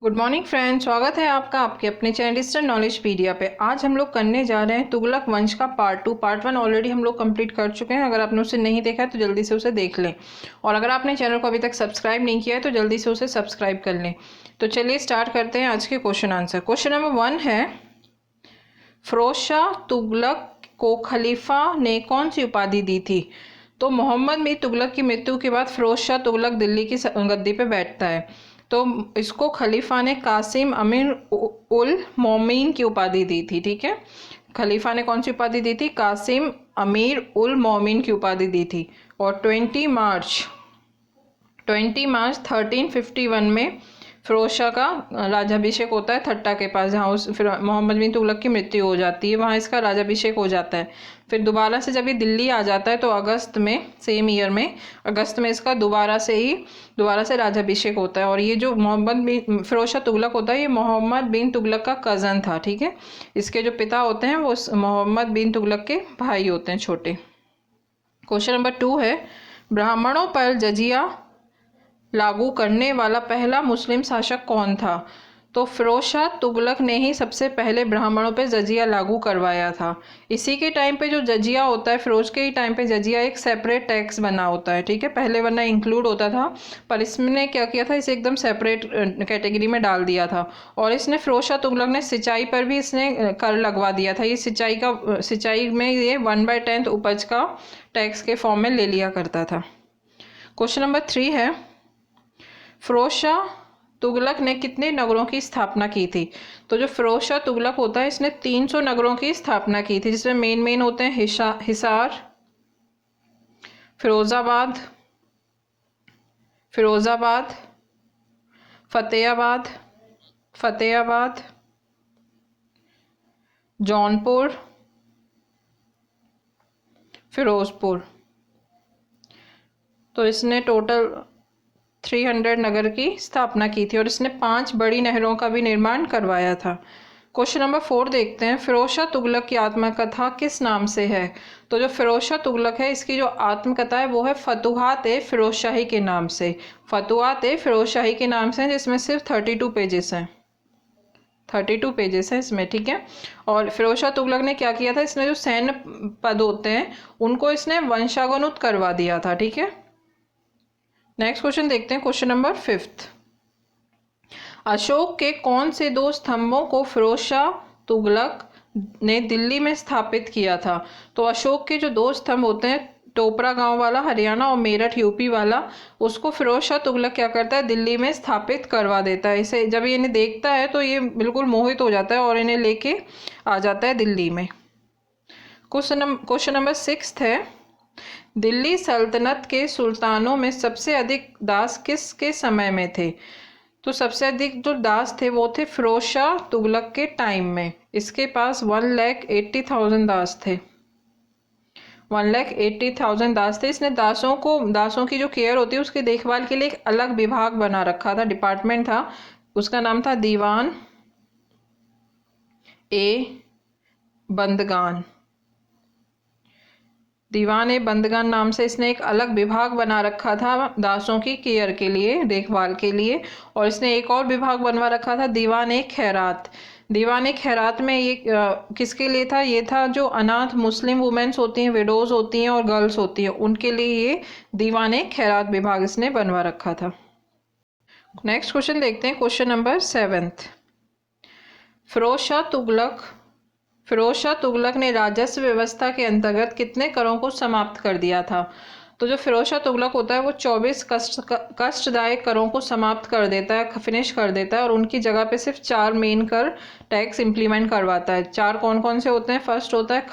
Good morning friends, स्वागत है आपका आपके अपने चैनल ईस्टर्न नॉलेज पीडिया पे। आज हम लोग करने जा रहे हैं तुगलक वंश का पार्ट 1 ऑलरेडी हम लोग कंप्लीट कर चुके हैं। अगर आपने उसे नहीं देखा है तो जल्दी से उसे देख लें, और अगर आपने चैनल को अभी तक सब्सक्राइब नहीं किया है तो जल्दी से उसे सब्सक्राइब कर लें। तो चलिए स्टार्ट करते हैं आज के क्वेश्चन आंसर। क्वेश्चन नंबर 1 है, फिरोज शाह तुगलक को खलीफा ने कौन सी उपाधि दी थी? तो मोहम्मद बिन तुगलक की मृत्यु के बाद फिरोज शाह तुगलक दिल्ली की गद्दी पे बैठता है, तो इसको खलीफा ने कासिम अमीर उल मोमिन की उपाधि दी थी। ठीक है, खलीफा ने कौन सी उपाधि दी थी? कासिम अमीर उल मोमिन की उपाधि दी थी। और 20 मार्च 1351 में फिरोज शाह का राजाभिषेक होता है थट्टा के पास, जहाँ उस फिर मोहम्मद बिन तुगलक की मृत्यु हो जाती है, वहाँ इसका राजाभिषेक हो जाता है। फिर दोबारा से जब ये दिल्ली आ जाता है तो अगस्त में, सेम ईयर में अगस्त में इसका दोबारा से राजाभिषेक होता है। और ये जो मोहम्मद बिन फिरोज शाह तुगलक होता है, ये मोहम्मद बिन तुगलक का कज़न था। ठीक है, इसके जो पिता होते हैं वो मोहम्मद बिन तुगलक के भाई होते हैं, छोटे। क्वेश्चन नंबर 2 है, ब्राह्मणों पर जजिया लागू करने वाला पहला मुस्लिम शासक कौन था? तो फिरोज शाह तुगलक ने ही सबसे पहले ब्राह्मणों पे जजिया लागू करवाया था। इसी के टाइम पे जो जजिया होता है, फिरोज के ही टाइम पे जजिया एक सेपरेट टैक्स बना होता है। ठीक है, पहले वरना इंक्लूड होता था, पर इसने क्या किया था, इसे एकदम सेपरेट कैटेगरी में डाल दिया था। और इसने फिरोज शाह तुगलक ने सिंचाई पर भी इसने कर लगवा दिया था। ये सिंचाई में ये 1/10 उपज का टैक्स के फॉर्म में ले लिया करता था। क्वेश्चन नंबर 3 है, फिरोज शाह तुगलक ने कितने नगरों की स्थापना की थी? तो जो फिरोज शाह तुगलक होता है, इसने 300 नगरों की स्थापना की थी, जिसमें मेन होते हैं हिसार, फिरोजाबाद, फतेहाबाद, जौनपुर, फिरोजपुर। तो इसने टोटल 300 नगर की स्थापना की थी, और इसने 5 बड़ी नहरों का भी निर्माण करवाया था। क्वेश्चन नंबर 4 देखते हैं, फिरोज शाह तुगलक की आत्मकथा किस नाम से है? तो जो फिरोज शाह तुगलक है, इसकी जो आत्मकथा है वो है फतुहात-ए फिरोज शाही के नाम से। फतुहात-ए फिरोज शाही के नाम से, जिसमें सिर्फ 32 पेजेस हैं। 32 पेजेस हैं इसमें। ठीक है, और फिरोज शाह तुगलक ने क्या किया था, इसने जो सैन्य पद होते हैं उनको इसने वंशागुनित करवा दिया था। ठीक है, नेक्स्ट क्वेश्चन देखते हैं, क्वेश्चन नंबर 5। अशोक के कौन से 2 स्तंभों को फिरोज शाह तुगलक ने दिल्ली में स्थापित किया था? तो अशोक के जो 2 स्तंभ होते हैं, टोपरा गांव वाला हरियाणा और मेरठ यूपी वाला, उसको फिरोज शाह तुगलक क्या करता है, दिल्ली में स्थापित करवा देता है। इसे जब ये इन्हें देखता है तो ये बिल्कुल मोहित हो जाता है और इन्हें लेके आ जाता है दिल्ली में। क्वेश्चन नंबर 6 है, दिल्ली सल्तनत के सुल्तानों में सबसे अधिक दास किसके समय में थे? तो सबसे अधिक जो दास थे वो थे फिरोज शाह तुगलक के टाइम में। इसके पास 1,80,000 दास थे। 1,80,000 दास थे। इसने दासों की जो केयर होती है उसकी देखभाल के लिए एक अलग विभाग बना रखा था, डिपार्टमेंट था, उसका नाम था दीवान ए बंदगान। दीवान ए बंदगान नाम से इसने एक अलग विभाग बना रखा था दासों की केयर के लिए, देखभाल के लिए। और इसने एक और विभाग बनवा रखा था, दीवान ए खैरात। दीवान ए खैरात में ये किसके लिए था? ये था जो अनाथ मुस्लिम वुमेन्स होती हैं, विडोज होती हैं और गर्ल्स होती हैं, उनके लिए ये दीवान ए खैरात विभाग इसने बनवा रखा था। नेक्स्ट क्वेश्चन देखते हैं, क्वेश्चन नंबर 7। फिरोज शाह तुगलक ने राजस्व व्यवस्था के अंतर्गत कितने करों को समाप्त कर दिया था? तो जो फिरोज शाह तुगलक होता है वो 24 कष्टदायक करों को समाप्त कर देता है, फिनिश कर देता है, और उनकी जगह पे सिर्फ 4 मेन कर टैक्स इम्प्लीमेंट करवाता है। 4 कौन कौन से होते हैं? फर्स्ट होता है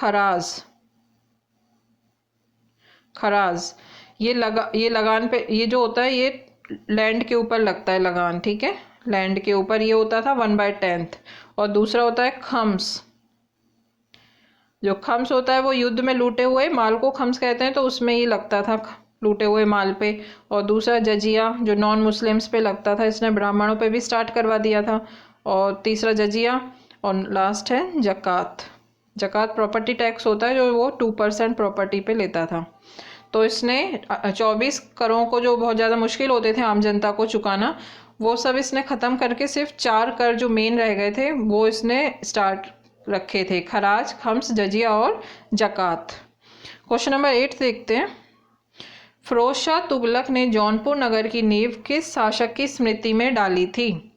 खराज। ये लगान पे, ये जो होता है ये लैंड के ऊपर लगता है लगान। ठीक है, लैंड के ऊपर ये होता था 1/10। और दूसरा होता है खम्स। जो खम्स होता है वो युद्ध में लूटे हुए माल को खम्स कहते हैं, तो उसमें ये लगता था लूटे हुए माल पे। और दूसरा जजिया, जो नॉन मुस्लिम्स पे लगता था, इसने ब्राह्मणों पे भी स्टार्ट करवा दिया था। और तीसरा जजिया, और लास्ट है जकात। जकात प्रॉपर्टी टैक्स होता है, जो वो 2% प्रॉपर्टी पे लेता था। तो इसने 24 करों को, जो बहुत ज़्यादा मुश्किल होते थे आम जनता को चुकाना, वो सब इसने ख़त्म करके सिर्फ 4 कर जो मेन रह गए थे वो इसने स्टार्ट रखे थे, खराज, खम्स, जजिया और जक़ात। क्वेश्चन नंबर 8 देखते हैं। फिरोज शाह तुगलक ने जौनपुर नगर की नींव किस शासक की स्मृति में डाली थी?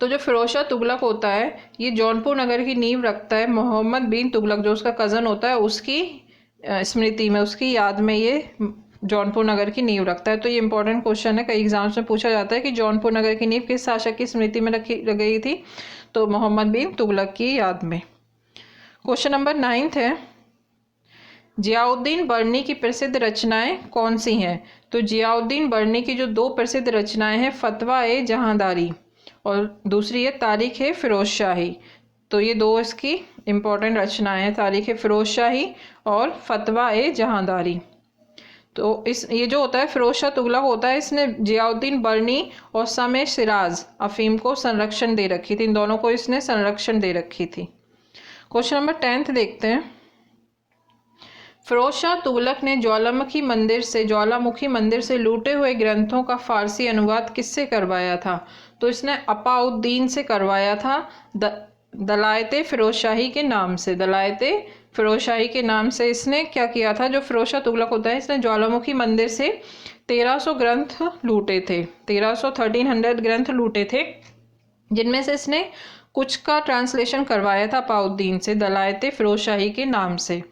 तो जो फिरोज शाह तुगलक होता है ये जौनपुर नगर की नींव रखता है मोहम्मद बिन तुगलक, जो उसका कज़न होता है, उसकी स्मृति में, उसकी याद में ये जौनपुर नगर की नींव रखता है। तो ये इंपॉर्टेंट क्वेश्चन है, कई एग्जाम्स में पूछा जाता है कि जौनपुर नगर की नींव किस शासक की स्मृति में रखी गई थी? तो मोहम्मद बिन तुगलक की याद में। क्वेश्चन नंबर 9 है, जियाउद्दीन बर्नी की प्रसिद्ध रचनाएं कौन सी हैं? तो जियाउद्दीन बर्नी की जो 2 प्रसिद्ध रचनाएं हैं, फतवा ए जहांदारी और दूसरी है तारीख ए फिरोज शाही। तो ये 2 इसकी इम्पोर्टेंट रचनाएं हैं, तारीख ए फिरोज शाही और फतवा ए जहांदारी। तो ये जो होता है फिरोज शाह तुगलक होता है, इसने जियाउद्दीन बर्नी और समय सिराज अफीम को संरक्षण दे रखी थी, इन दोनों को इसने संरक्षण दे रखी थी। क्वेश्चन नंबर 10 देखते हैं। फिरोज शाह तुगलक ने ज्वालामुखी मंदिर से लूटे हुए ग्रंथों का फारसी अनुवाद किससे करवाया था? तो इसने अपाउद्दीन से करवाया था, दलायते फिरोजशाही के नाम से। दलायते फिरोजशाही के नाम से इसने क्या किया था? जो फिरोज शाह तुगलक होता है इसने ज्वालामुखी मंदिर से 1300 ग्रंथ लूटे थे, 1300 ग्रंथ लूटे थे, जिनमें से इसने कुछ का ट्रांसलेशन करवाया था अपाउद्दीन से, दलायते फिरोजशाही के नाम से।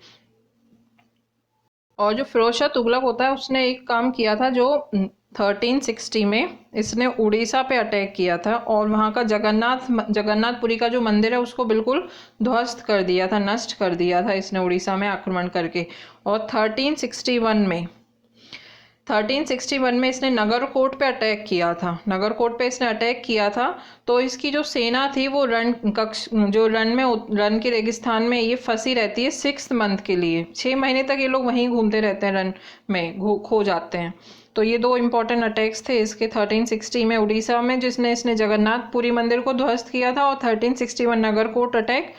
और जो फिरोज शाह तुगलक होता है उसने एक काम किया था, जो 1360 में इसने उड़ीसा पे अटैक किया था और वहाँ का जगन्नाथपुरी का जो मंदिर है उसको बिल्कुल ध्वस्त कर दिया था, नष्ट कर दिया था इसने उड़ीसा में आक्रमण करके। और 1361 में इसने नगरकोट पे अटैक किया था। नगरकोट पे इसने अटैक किया था तो इसकी जो सेना थी वो रन के रेगिस्तान में ये फंसी रहती है 6 मंथ के लिए, 6 महीने तक ये लोग वहीं घूमते रहते हैं, रन में खो जाते हैं। तो ये 2 इम्पोर्टेंट अटैक्स थे इसके 1360 में उड़ीसा में, जिसने इसने जगन्नाथपुरी मंदिर को ध्वस्त किया था, और 1361 नगरकोट अटैक,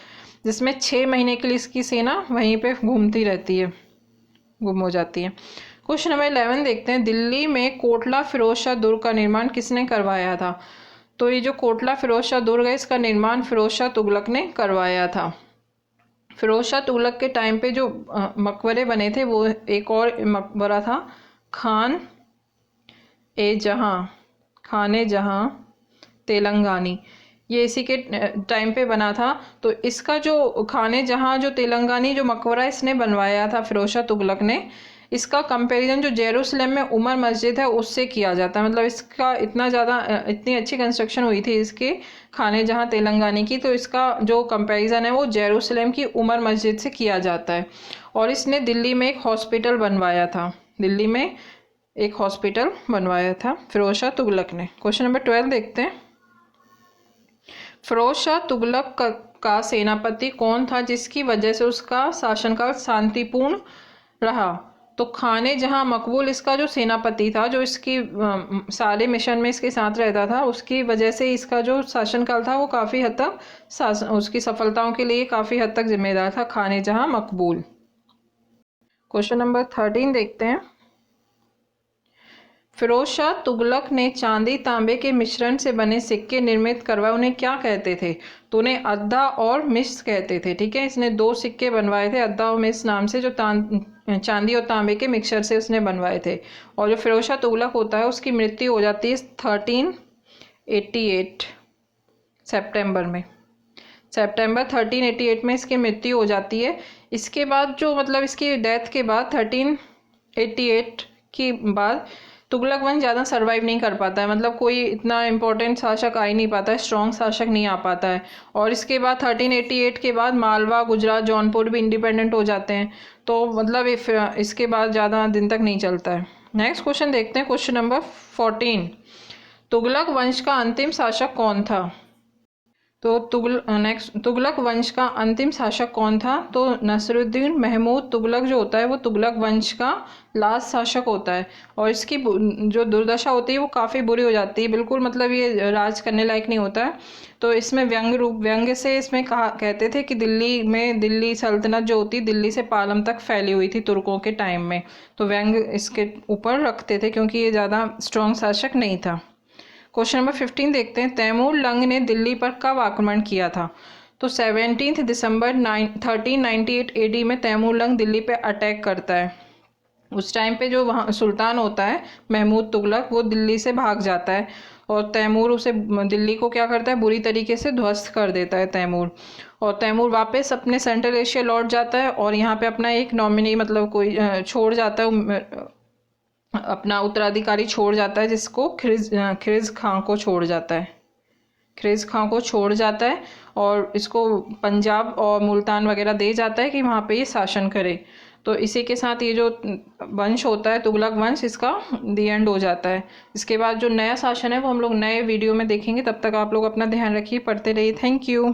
जिसमें 6 महीने के लिए इसकी सेना वहीं पे घूमती रहती है, गुम हो जाती है। क्वेश्चन नंबर 11 देखते हैं। दिल्ली में कोटला फिरोज शाह दुर्ग का निर्माण किसने करवाया था? तो ये जो कोटला फिरोज शाह दुर्ग है इसका निर्माण फिरोज शाह तुगलक ने करवाया था। फिरोज शाह तुगलक के टाइम पे जो मकबरे बने थे वो एक और मकबरा था खान ए जहां तेलंगानी, ये इसी के टाइम पे बना था। तो इसका जो खाने जहां जो तेलंगानी जो मकबरा इसने बनवाया था फिरोज शाह तुगलक ने, इसका कंपैरिजन जो जेरूसलम में उमर मस्जिद है उससे किया जाता है। मतलब इसका इतनी अच्छी कंस्ट्रक्शन हुई थी इसके खाने जहां तेलंगानी की, तो इसका जो कंपैरिजन है वो जेरूसलम की उमर मस्जिद से किया जाता है। और इसने दिल्ली में एक हॉस्पिटल बनवाया था, दिल्ली में एक हॉस्पिटल बनवाया था फिरोज शाह तुगलक ने। क्वेश्चन नंबर 12 देखते हैं। फिरोज शाह तुगलक का सेनापति कौन था जिसकी वजह से उसका शासनकाल शांतिपूर्ण रहा? तो खाने जहां मकबूल इसका जो सेनापति था, जो इसकी सारे मिशन में इसके साथ रहता था, उसकी वजह से इसका जो शासनकाल था वो काफ़ी हद तक उसकी सफलताओं के लिए काफ़ी हद तक जिम्मेदार था खाने जहां मकबूल। क्वेश्चन नंबर 13 देखते हैं। फिरोज शाह तुगलक ने चांदी तांबे के मिश्रण से बने सिक्के निर्मित करवाए, उन्हें क्या कहते थे? तो उन्हें अद्दा और मिश्र कहते थे। ठीक है, इसने 2 सिक्के बनवाए थे अद्दा और मिश्र नाम से, जो चांदी और तांबे के मिक्सचर से उसने बनवाए थे। और जो फिरोज शाह तुगलक होता है उसकी मृत्यु हो जाती है 1388 सितंबर 1388 में इसकी मृत्यु हो जाती है। इसके बाद जो मतलब इसकी डेथ के बाद 1388 के बाद तुगलक वंश ज़्यादा सर्वाइव नहीं कर पाता है, मतलब कोई इतना इम्पोर्टेंट शासक आ ही नहीं पाता है, स्ट्रॉन्ग शासक नहीं आ पाता है। और इसके बाद 1388 के बाद मालवा, गुजरात, जौनपुर भी इंडिपेंडेंट हो जाते हैं, तो मतलब इसके बाद ज़्यादा दिन तक नहीं चलता है। नेक्स्ट क्वेश्चन देखते हैं, क्वेश्चन नंबर 14। तुगलक वंश का अंतिम शासक कौन था? तो तुगलक वंश का अंतिम शासक कौन था? तो नसरुद्दीन महमूद तुगलक जो होता है वो तुगलक वंश का लास्ट शासक होता है। और इसकी जो दुर्दशा होती है वो काफ़ी बुरी हो जाती है, बिल्कुल मतलब ये राज करने लायक नहीं होता है। तो इसमें व्यंग्य से इसमें कहते थे कि दिल्ली सल्तनत जो होती दिल्ली से पालम तक फैली हुई थी तुर्कों के टाइम में, तो व्यंग्य इसके ऊपर रखते थे क्योंकि ये ज़्यादा स्ट्रॉन्ग शासक नहीं था। क्वेश्चन नंबर 15 देखते हैं, तैमूर लंग ने दिल्ली पर कब आक्रमण किया था? तो 17 दिसंबर 1398 AD में तैमूर लंग दिल्ली पे अटैक करता है। उस टाइम पे जो वहाँ सुल्तान होता है महमूद तुगलक, वो दिल्ली से भाग जाता है और तैमूर उसे दिल्ली को क्या करता है, बुरी तरीके से ध्वस्त कर देता है तैमूर। और तैमूर वापस अपने सेंट्रल एशिया लौट जाता है और यहाँ पे अपना एक नॉमिनी मतलब कोई छोड़ जाता है, अपना उत्तराधिकारी छोड़ जाता है, जिसको खिरिज खां को छोड़ जाता है। खिरिज खां को छोड़ जाता है और इसको पंजाब और मुल्तान वगैरह दे जाता है कि वहाँ पे ये शासन करे। तो इसी के साथ ये जो वंश होता है तुगलक वंश, इसका दी एंड हो जाता है। इसके बाद जो नया शासन है वो हम लोग नए वीडियो में देखेंगे। तब तक आप लोग अपना ध्यान रखिए, पढ़ते रहिए। Thank you.